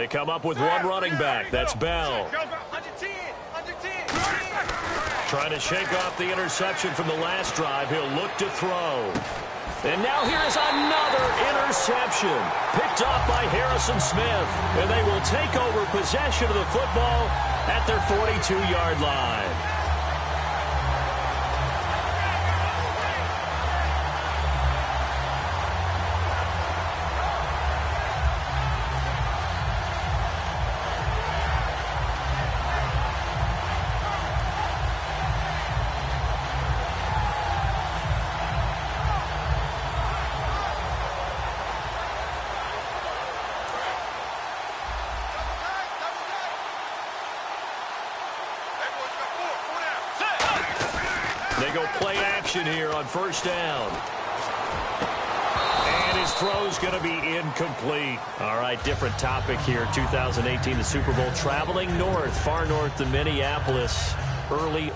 They come up with one running back. That's Bell. Trying to shake off the interception from the last drive. He'll look to throw. And now here's another interception. Picked off by Harrison Smith. And they will take over possession of the football at their 42-yard line. They go play action here on first down. And his throw's going to be incomplete. All right, different topic here. 2018, the Super Bowl, traveling north, far north to Minneapolis. Early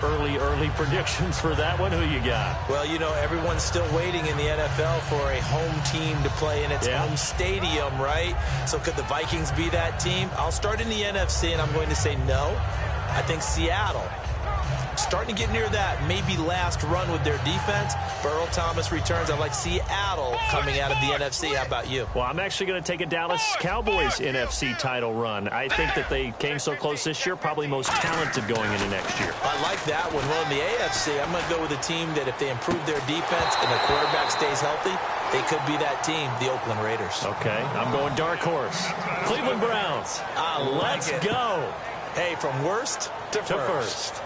predictions for that one. Who you got? Well, you know, everyone's still waiting in the NFL for a home team to play in its home stadium, right? So could the Vikings be that team? I'll start in the NFC, and I'm going to say no. I think Seattle, starting to get near that maybe last run with their defense. Earl Thomas returns. I like Seattle coming out of the NFC. How about you? Well, I'm actually going to take a Dallas Cowboys NFC title run. I think that they came so close this year, probably most talented going into next year. I like that one. Well, in the AFC, I'm going to go with a team that if they improve their defense and their quarterback stays healthy, they could be that team, the Oakland Raiders. Okay, I'm going dark horse. Cleveland Browns. Let's go. Hey, from worst to first.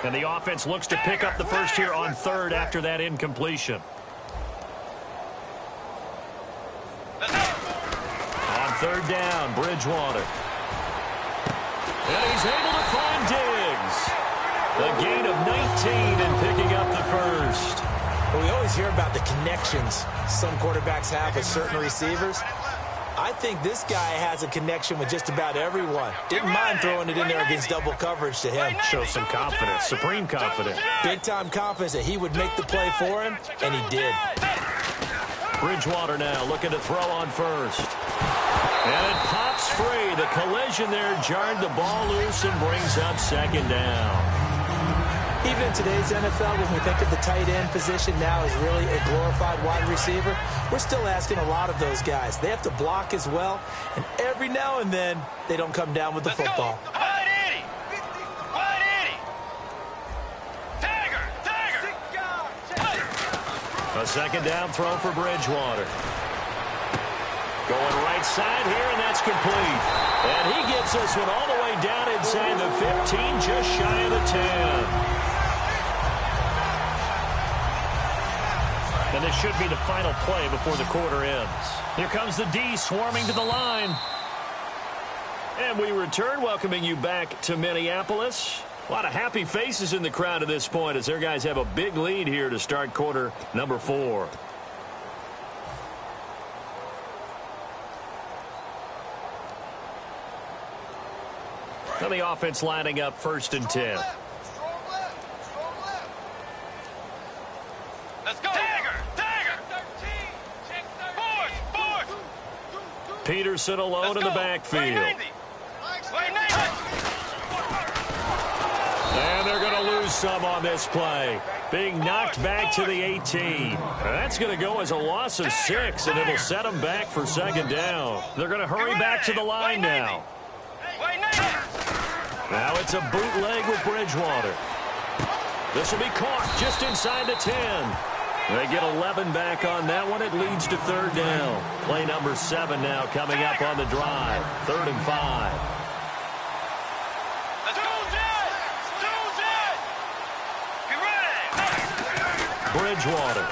And the offense looks to pick up the first here on third after that incompletion. On third down, Bridgewater. And he's able to find Diggs. A gain of 19 and picking up the first. Well, we always hear about the connections some quarterbacks have with certain receivers. I think this guy has a connection with just about everyone. Didn't mind throwing it in there against double coverage to him. Shows some confidence, supreme confidence. Big-time confidence that he would make the play for him, and he did. Bridgewater now looking to throw on first. And it pops free. The collision there jarred the ball loose and brings up second down. Even in today's NFL, when we think of the tight end position now as really a glorified wide receiver, we're still asking a lot of those guys. They have to block as well, and every now and then, they don't come down with the football. A second down throw for Bridgewater. Going right side here, and that's complete. And he gets this one all the way down inside the 15, just shy of the 10. And this should be the final play before the quarter ends. Here comes the D swarming to the line. And we return, welcoming you back to Minneapolis. A lot of happy faces in the crowd at this point as their guys have a big lead here to start quarter number 4. And the offense lining up first and 10. Peterson alone in the backfield. And they're going to lose some on this play. Being knocked back to the 18. That's going to go as a loss of 6, and it'll set them back for second down. They're going to hurry back to the line now. Now it's a bootleg with Bridgewater. This will be caught just inside the 10. They get 11 back on that one. It leads to third down. Play number 7 now coming up on the drive. 3rd and 5. Bridgewater.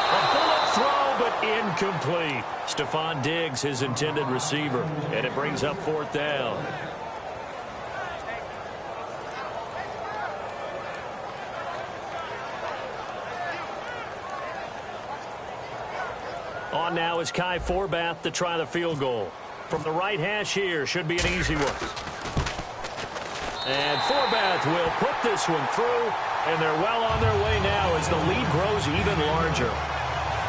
A bullet throw, but incomplete. Stephon Diggs, his intended receiver. And it brings up 4th down. On now is Kai Forbath to try the field goal. From the right hash here, should be an easy one. And Forbath will put this one through, and they're well on their way now as the lead grows even larger.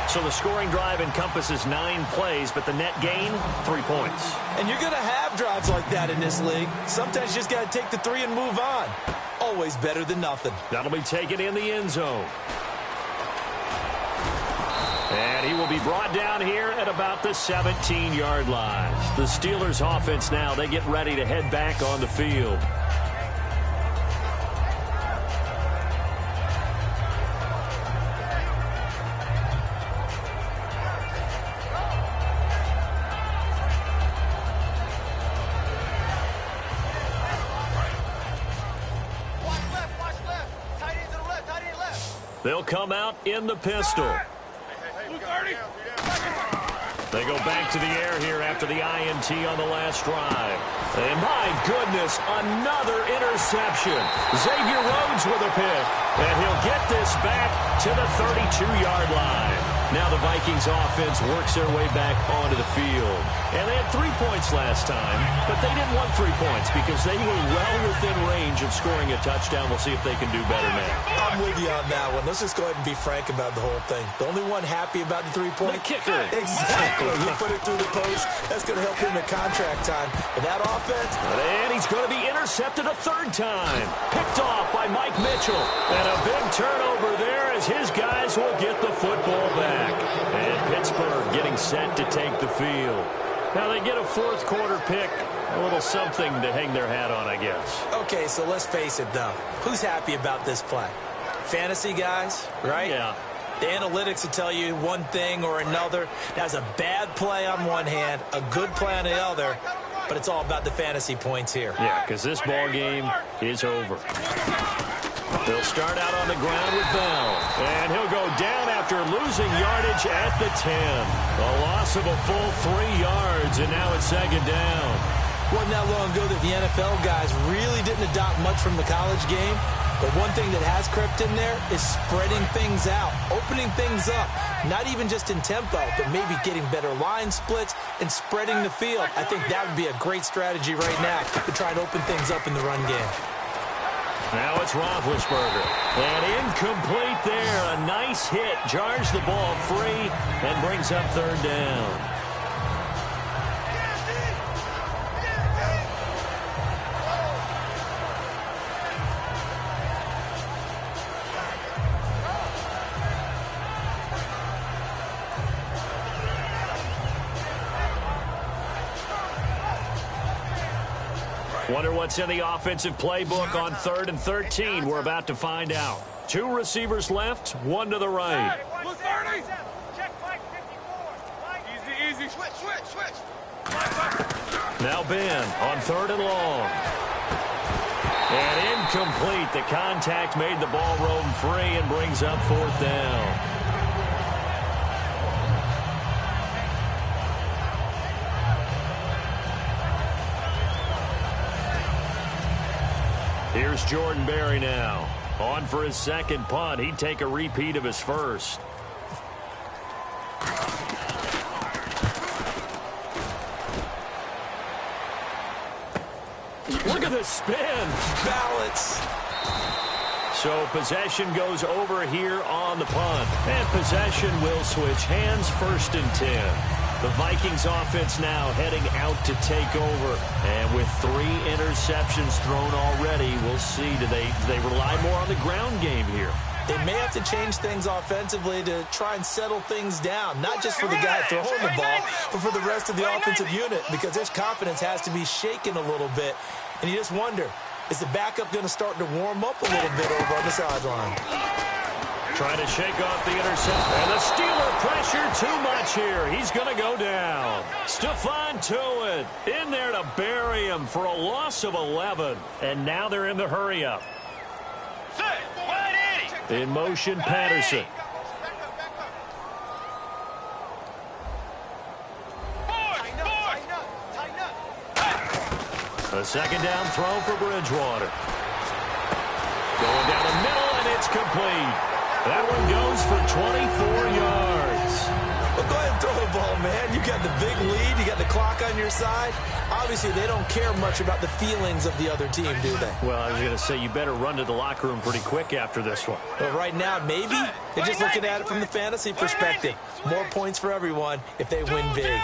So the scoring drive encompasses 9 plays, but the net gain, 3 points. And you're going to have drives like that in this league. Sometimes you just got to take the 3 and move on. Always better than nothing. That'll be taken in the end zone. And he will be brought down here at about the 17-yard line. The Steelers offense now, they get ready to head back on the field. They'll come out in the pistol. They go back to the air here after the INT on the last drive. And my goodness, another interception. Xavier Rhodes with a pick. And he'll get this back to the 32-yard line. Now the Vikings offense works their way back onto the field. And they had 3 points last time, but they didn't want 3 points because they were well within range of scoring a touchdown. We'll see if they can do better now. I'm with you on that one. Let's just go ahead and be frank about the whole thing. The only one happy about the 3-point? The kicker. Exactly. He put it through the post. That's going to help him at contract time. But that offense... And he's going to be intercepted a 3rd time. Picked off by Mike Mitchell. And a big turnover there as his guys will get the football back. And Pittsburgh getting set to take the field. Now they get a 4th quarter pick. A little something to hang their hat on, I guess. Okay, so let's face it, though. Who's happy about this play? Fantasy guys, right? Yeah. The analytics will tell you one thing or another. That's a bad play on one hand, a good play on the other, but it's all about the fantasy points here. Yeah, because this ball game is over. They'll start out on the ground with Bell. And he'll go down after losing yardage at the 10. A loss of a full 3 yards, and now it's 2nd down. Wasn't that long ago that the NFL guys really didn't adopt much from the college game. But one thing that has crept in there is spreading things out, opening things up, not even just in tempo, but maybe getting better line splits and spreading the field. I think that would be a great strategy right now to try and open things up in the run game. Now it's Roethlisberger. And incomplete there. A nice hit. Jars the ball free and brings up 3rd down. Wonder what's in the offensive playbook on 3rd and 13. We're about to find out. 2 receivers left, 1 to the right. Easy. Switch. Now Ben on 3rd and long. And incomplete. The contact made the ball roam free and brings up 4th down. Here's Jordan Berry now. On for his 2nd punt. He'd take a repeat of his 1st. Look at the spin. Balance. So possession goes over here on the punt. And possession will switch hands, 1st and 10. The Vikings offense now heading out to take over. And with 3 interceptions thrown already, we'll see. Do they rely more on the ground game here? They may have to change things offensively to try and settle things down, not just for the guy throwing the ball, but for the rest of the offensive unit, because their confidence has to be shaken a little bit. And you just wonder, is the backup going to start to warm up a little bit over on the sideline? Trying to shake off the interception. And the Steeler pressure too much here. He's going to go down. Stephon Tuitt in there to bury him for a loss of 11. And now they're in the hurry-up. In motion, Patterson. A 2nd down throw for Bridgewater. Going down the middle, and it's complete. That one goes for 24 yards. Well, go ahead and throw the ball, man. You got the big lead. You got the clock on your side. Obviously, they don't care much about the feelings of the other team, do they? Well, I was going to say you better run to the locker room pretty quick after this one. But right now, maybe they're just looking at it from the fantasy perspective. More points for everyone if they win big.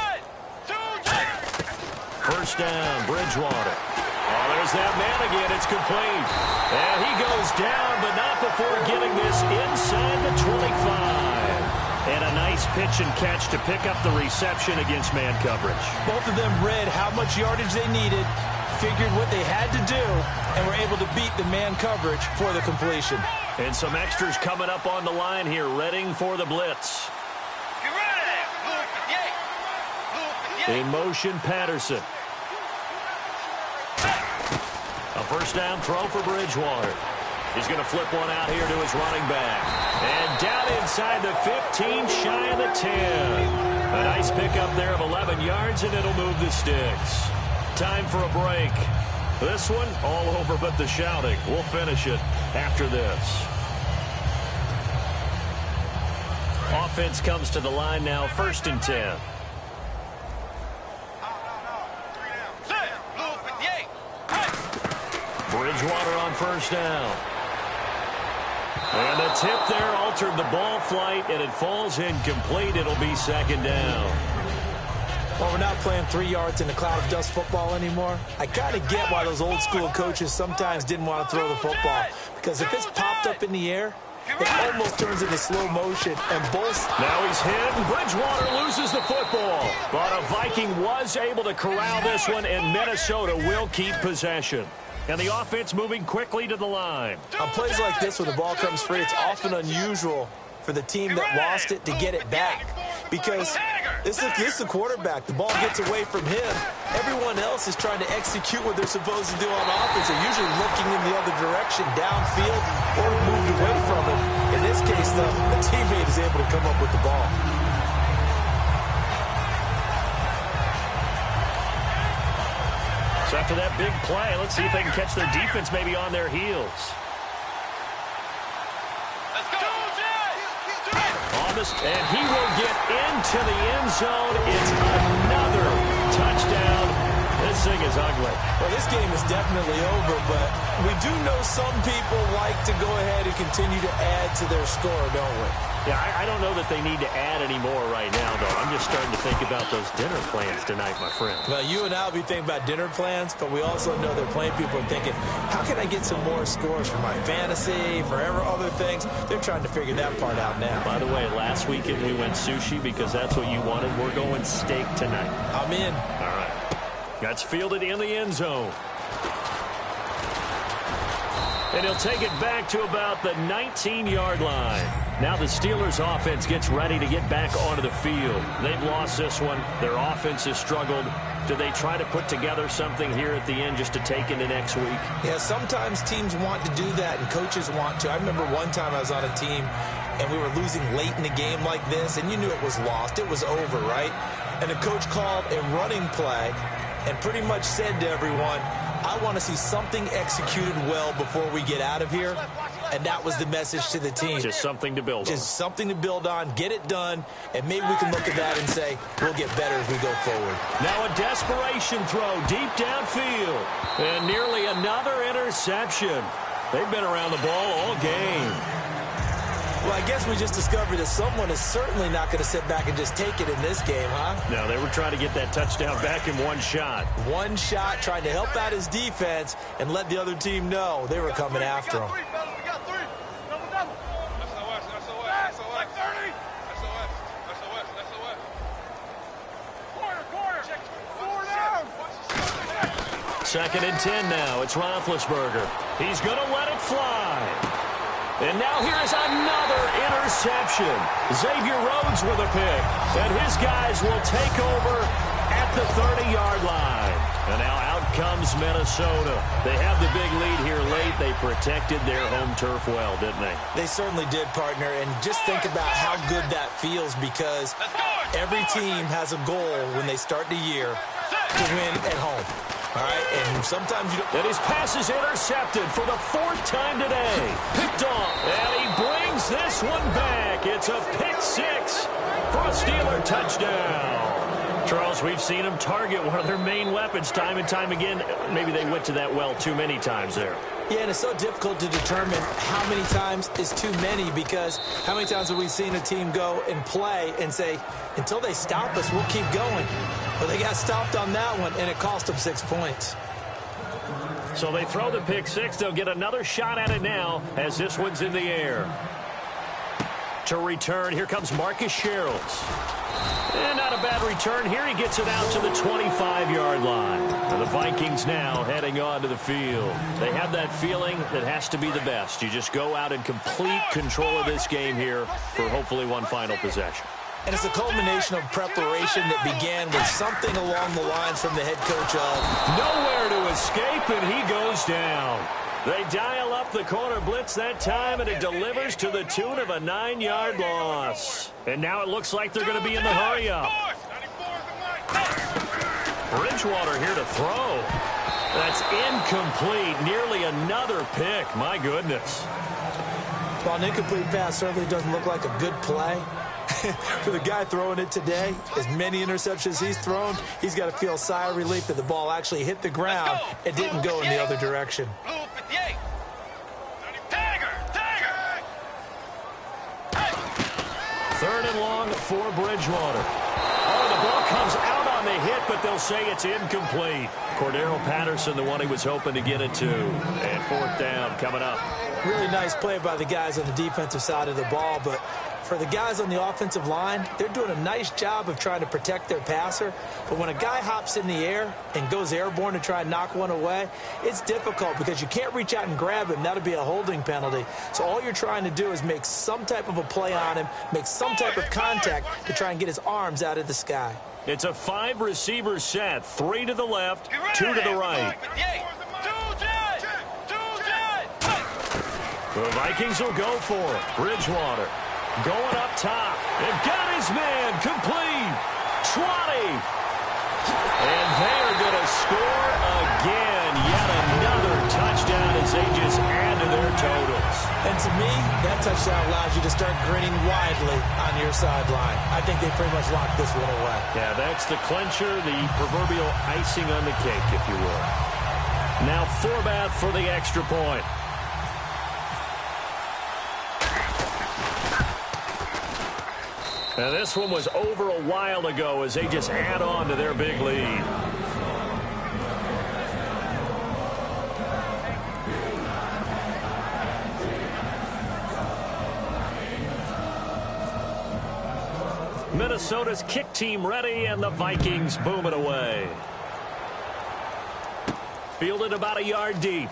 First down, Bridgewater. Oh, there's that man again. It's complete. And he goes down, but not before getting this inside the 25. And a nice pitch and catch to pick up the reception against man coverage. Both of them read how much yardage they needed, figured what they had to do, and were able to beat the man coverage for the completion. And some extras coming up on the line here, readying for the blitz. In motion, Patterson. A first down throw for Bridgewater. He's going to flip one out here to his running back. And down inside the 15, shy of the 10. A nice pickup there of 11 yards, and it'll move the sticks. Time for a break. This one, all over but the shouting. We'll finish it after this. Offense comes to the line now, 1st and 10. Bridgewater on first down. And the tip there altered the ball flight, and it falls incomplete. It'll be 2nd down. Well, we're not playing 3 yards in a cloud of dust football anymore. I kind of get why those old school coaches sometimes didn't want to throw the football. Because if it's popped up in the air, it almost turns into slow motion. And both... Now he's hit, and Bridgewater loses the football. But a Viking was able to corral this one, and Minnesota will keep possession. And the offense moving quickly to the line. On plays like this where the ball comes free, it's often unusual for the team that lost it to get it back. Because this is the quarterback. The ball gets away from him. Everyone else is trying to execute what they're supposed to do on offense. They're usually looking in the other direction, downfield, or moved away from it. In this case, though, the teammate is able to come up with the ball. So after that big play, let's see if they can catch their defense maybe on their heels. And he will get into the end zone. It's another touchdown. This thing is ugly. Well, this game is definitely over, but we do know some people like to go ahead and continue to add to their score, don't we? Yeah, I don't know that they need to add any more right now, though. I'm just starting to think about those dinner plans tonight, my friend. Well, you and I will be thinking about dinner plans, but we also know they're playing people and thinking, how can I get some more scores for my fantasy, for other things? They're trying to figure that part out now. By the way, last weekend we went sushi because that's what you wanted. We're going steak tonight. I'm in. All right. That's fielded in the end zone. And he'll take it back to about the 19-yard line. Now the Steelers' offense gets ready to get back onto the field. They've lost this one. Their offense has struggled. Do they try to put together something here at the end just to take into next week? Yeah, sometimes teams want to do that and coaches want to. I remember one time I was on a team and we were losing late in the game like this, and you knew it was lost. It was over, right? And the coach called a running play and pretty much said to everyone, I want to see something executed well before we get out of here. And that was the message to the team. Just something to build on. Just something to build on, get it done, and maybe we can look at that and say, we'll get better as we go forward. Now a desperation throw deep downfield. And nearly another interception. They've been around the ball all game. Well, I guess we just discovered that someone is certainly not going to sit back and just take it in this game, huh? No, they were trying to get that touchdown back in one shot. One shot, trying to help out his defense and let the other team know they were coming after him. Second and 10 now. It's Roethlisberger. He's going to let it fly. And now here's another interception. Xavier Rhodes with a pick. And his guys will take over at the 30-yard line. And now out comes Minnesota. They have the big lead here late. They protected their home turf well, didn't they? They certainly did, partner. And just think about how good that feels, because every team has a goal when they start the year to win at home. All right, and sometimes you don't... And his pass is intercepted for the 4th time today. Picked off, and he brings this one back. It's a pick 6. for a Steeler touchdown. Charles, we've seen them target one of their main weapons time and time again. Maybe they went to that well too many times there. Yeah, and it's so difficult to determine how many times is too many, because how many times have we seen a team go and play and say, until they stop us, we'll keep going. Well, they got stopped on that one, and it cost them 6 points. So they throw the pick six. They'll get another shot at it now as this one's in the air. To return, here comes Marcus Sherrills. And not a bad return here. He gets it out to the 25-yard line. And the Vikings now heading on to the field. They have that feeling that has to be the best. You just go out in complete control of this game here for hopefully one final possession. And it's a culmination of preparation that began with something along the lines from the head coach of nowhere to escape, and he goes down. They dial up the corner blitz that time, and it delivers to the tune of a 9-yard loss. And now it looks like they're going to be in the hurry-up. Bridgewater here to throw. That's incomplete. Nearly another pick. My goodness. Well, an incomplete pass certainly doesn't look like a good play. For the guy throwing it today, as many interceptions he's thrown, he's got to feel a sigh of relief that the ball actually hit the ground and didn't go in the other direction. Third and long for Bridgewater. Oh, the ball comes out on the hit, but they'll say it's incomplete. Cordero Patterson, the one he was hoping to get it to. And fourth down coming up. Really nice play by the guys on the defensive side of the ball, but for the guys on the offensive line, they're doing a nice job of trying to protect their passer. But when a guy hops in the air and goes airborne to try and knock one away, it's difficult because you can't reach out and grab him. That'll be a holding penalty. So all you're trying to do is make some type of a play on him, make some type of contact to try and get his arms out of the sky. It's a 5-receiver set. 3 to the left, 2 to the right. The Vikings will go for it. Bridgewater going up top. They've got his man complete. 20. And they are going to score again. Yet another touchdown as they just add to their totals. And to me, that touchdown allows you to start grinning widely on your sideline. I think they pretty much locked this one away. Yeah, that's the clincher, the proverbial icing on the cake, if you will. Now Forbath for the extra point. And this one was over a while ago as they just add on to their big lead. Minnesota's kick team ready, and the Vikings boom it away. Fielded about a yard deep.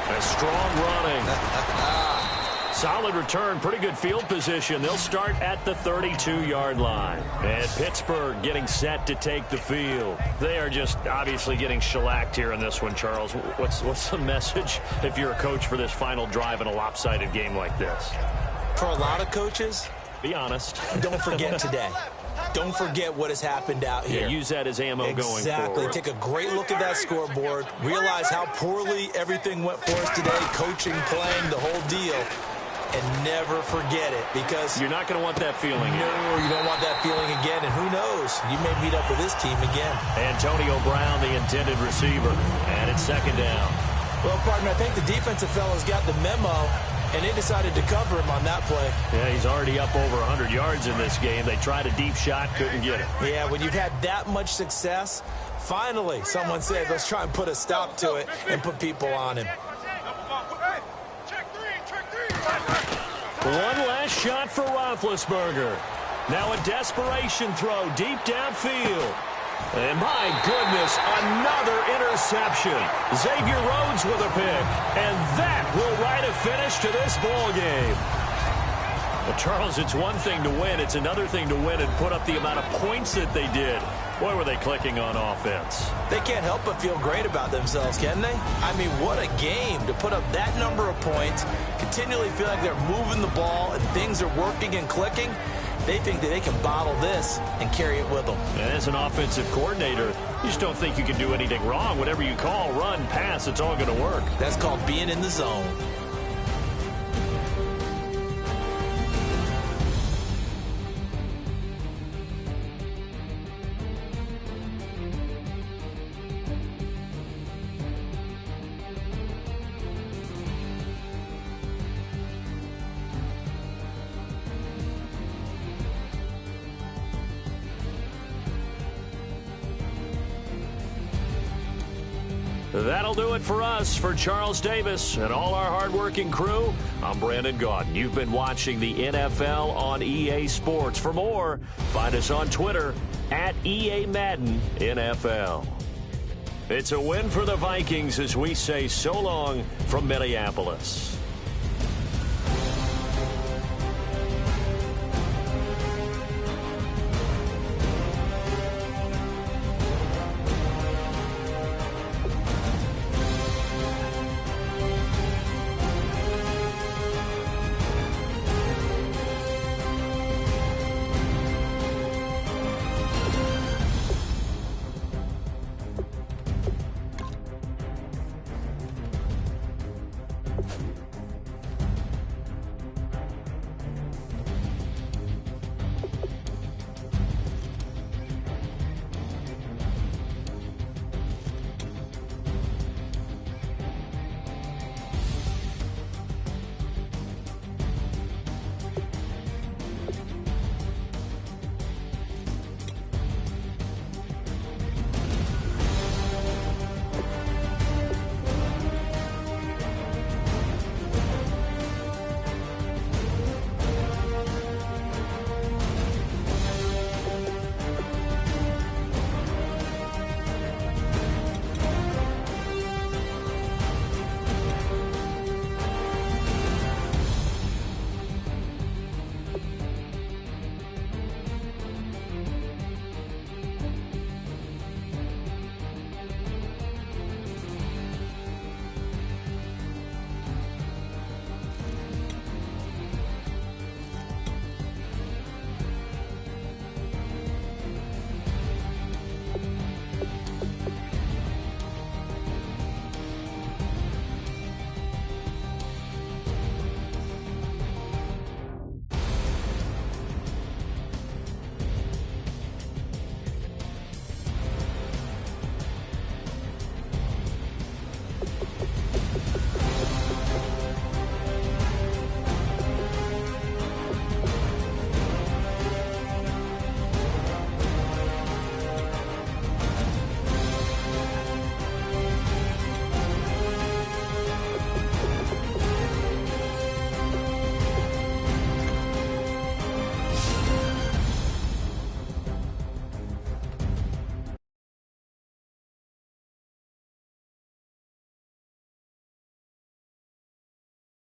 A strong running. Solid return, pretty good field position. They'll start at the 32-yard line. And Pittsburgh getting set to take the field. They are just obviously getting shellacked here in this one, Charles. What's the message if you're a coach for this final drive in a lopsided game like this? For a lot of coaches, be honest. Don't forget today. Don't forget what has happened out here. Yeah, use that as ammo going forward. Exactly. Take a great look at that scoreboard. Realize how poorly everything went for us today. Coaching, playing, the whole deal. And never forget it, because you're not going to want that feeling. No, you don't want that feeling again. And who knows? You may meet up with this team again. Antonio Brown, the intended receiver. And it's second down. Well, partner, I think the defensive fellas got the memo, and they decided to cover him on that play. Yeah, he's already up over 100 yards in this game. They tried a deep shot, couldn't get it. Yeah, when you've had that much success, finally someone said, let's try and put a stop to it and put people on him. One last shot for Roethlisberger. Now a desperation throw deep downfield. And my goodness, another interception. Xavier Rhodes with a pick. And that will write a finish to this ball game. Well, Charles, it's one thing to win. It's another thing to win and put up the amount of points that they did. Boy, were they clicking on offense. They can't help but feel great about themselves, can they? I mean, what a game to put up that number of points, continually feel like they're moving the ball and things are working and clicking. They think that they can bottle this and carry it with them. And as an offensive coordinator, you just don't think you can do anything wrong. Whatever you call, run, pass, it's all going to work. That's called being in the zone. That'll do it for us. For Charles Davis and all our hardworking crew, I'm Brandon Gaudin. You've been watching the NFL on EA Sports. For more, find us on Twitter at EA Madden NFL. It's a win for the Vikings as we say so long from Minneapolis.